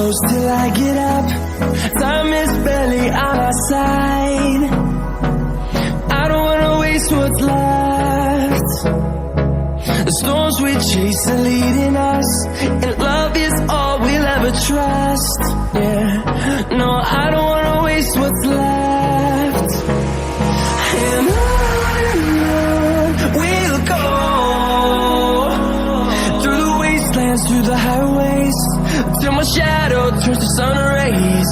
close till I get up. Time is barely on our side. I don't wanna waste what's left. The storms we chase are leading us, and love is all we'll ever trust. Yeah, no, I don't wanna waste what's left. And on we'll go, through the wastelands, through the highways, till my shadow turns to sun rays.